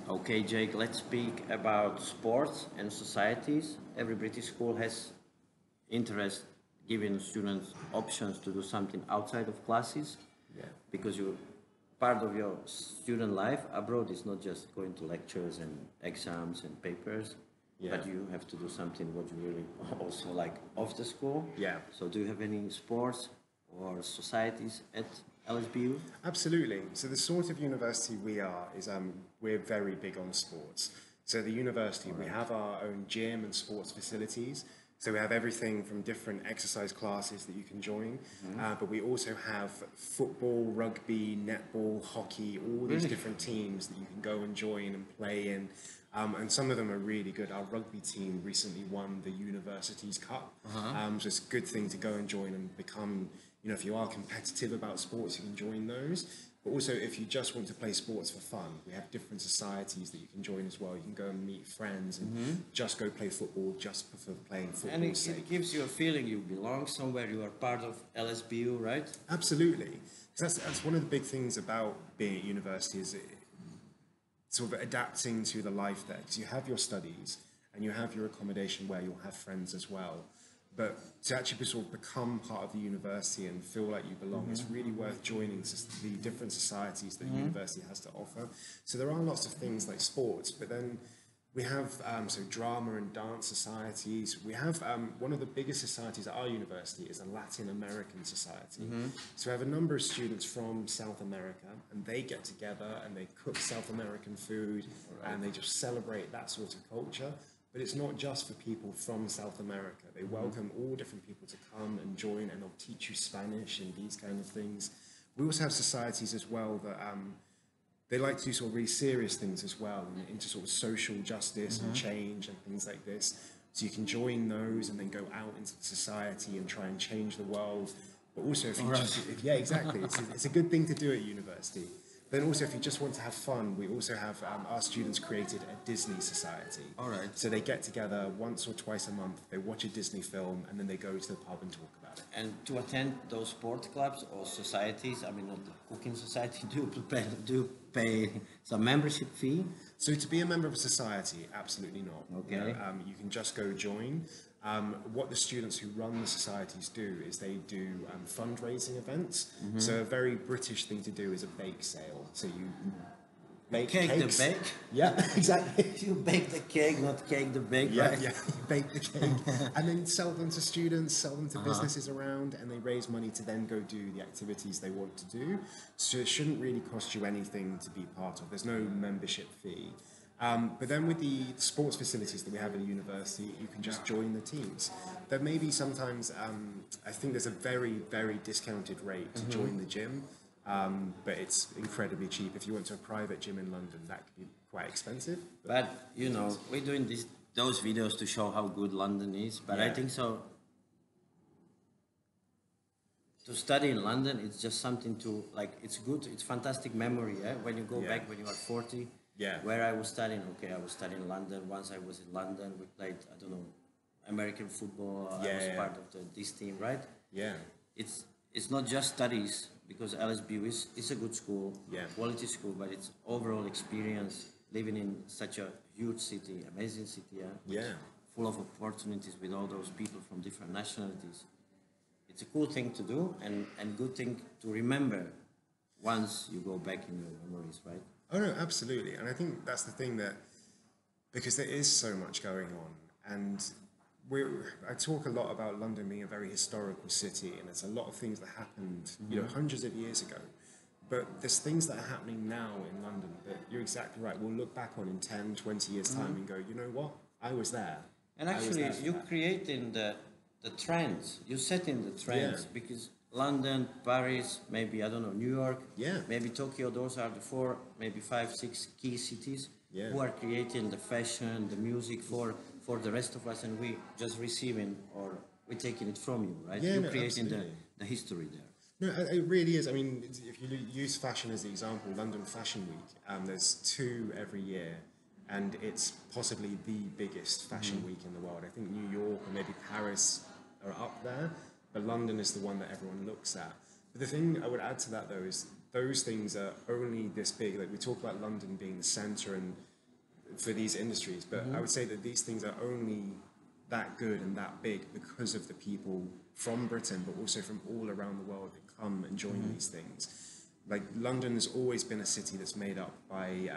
Okay, Jake, let's speak about sports and societies. Every British school has interest giving students options to do something outside of classes. Yeah. Because you part of your student life abroad is not just going to lectures and exams and papers, Yeah. but you have to do something what you really also like off the school. Yeah. So do you have any sports or societies at LSBU? Absolutely. So the sort of university we are is we're very big on sports. So the university, we have our own gym and sports facilities. So we have everything from different exercise classes that you can join, but we also have football, rugby, netball, hockey, all these different teams that you can go and join and play in. And some of them are really good. Our rugby team recently won the Universities Cup. So it's a good thing to go and join and become, if you are competitive about sports, you can join those. But also, if you just want to play sports for fun, we have different societies that you can join as well. You can go and meet friends and just go play football just for playing football. And it gives you a feeling you belong somewhere, you are part of LSBU, right? Absolutely. That's one of the big things about being at university is sort of adapting to the life there. Because you have your studies and you have your accommodation where you'll have friends as well. But to actually sort of become part of the university and feel like you belong, it's really worth joining the different societies that university has to offer. So there are lots of things like sports, but then we have so drama and dance societies. We have one of the biggest societies at our university is a Latin American society. So we have a number of students from South America, and they get together and they cook South American food, and they just celebrate that sort of culture. But it's not just for people from South America. They welcome all different people to come and join, and they'll teach you Spanish and these kind of things. We also have societies as well that they like to do sort of really serious things as well, and into sort of social justice and change and things like this. So you can join those and then go out into society and try and change the world. But also, if you yeah, exactly, it's a good thing to do at university. Then also, if you just want to have fun, we also have our students created a Disney society. All right. So they get together once or twice a month, they watch a Disney film, and then they go to the pub and talk about it. And to attend those sport clubs or societies, I mean, not the cooking society, do pay some membership fee? So to be a member of a society, absolutely not. Okay. You can just go join. What the students who run the societies do is they do fundraising events. So a very British thing to do is a bake sale. So you bake cakes. The bake? Yeah, exactly. You bake the cake, not cake the bake, Yeah, right? yeah, you bake the cake and then sell them to students, sell them to businesses around, and they raise money to then go do the activities they want to do. So it shouldn't really cost you anything to be part of. There's no membership fee. But then with the sports facilities that we have in the university, you can just join the teams. There may be sometimes, I think there's a very, very discounted rate to join the gym, but it's incredibly cheap. If you went to a private gym in London, that could be quite expensive. But, we're doing those videos to show how good London is, but I think so. To study in London, it's just something to, it's good, it's fantastic memory, when you go back when you are 40. Yeah. Where I was studying, I was studying in London. Once I was in London, we played, American football. I was part of this team, right? Yeah. It's not just studies, because LSBU is a good school, quality school, but it's overall experience living in such a huge city, amazing city, full of opportunities with all those people from different nationalities. It's a cool thing to do and good thing to remember once you go back in your memories, right? Oh no, absolutely. And I think that's the thing because there is so much going on, and I talk a lot about London being a very historical city, and there's a lot of things that happened, hundreds of years ago. But there's things that are happening now in London that you're exactly right. We'll look back on in 10, 20 years' time and go, you know what? I was there. And actually, you create in the trends. You set in the trends because London, Paris, maybe, New York, maybe Tokyo, those are the 4, maybe 5, 6 key cities who are creating the fashion, the music for the rest of us, and we just receiving or we're taking it from you, right? You're creating the history there. No, it really is. I mean, if you use fashion as the example, London Fashion Week, there's 2 every year, and it's possibly the biggest fashion week in the world. I think New York or maybe Paris are up there, but London is the one that everyone looks at. But the thing I would add to that, though, is those things are only this big. Like, we talk about London being the centre, and for these industries. But I would say that these things are only that good and that big because of the people from Britain, but also from all around the world that come and join these things. Like London has always been a city that's made up by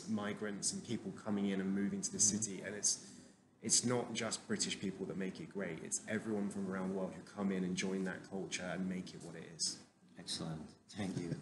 migrants and people coming in and moving to the city, and it's not just British people that make it great. It's everyone from around the world who come in and join that culture and make it what it is. Excellent. Thank you.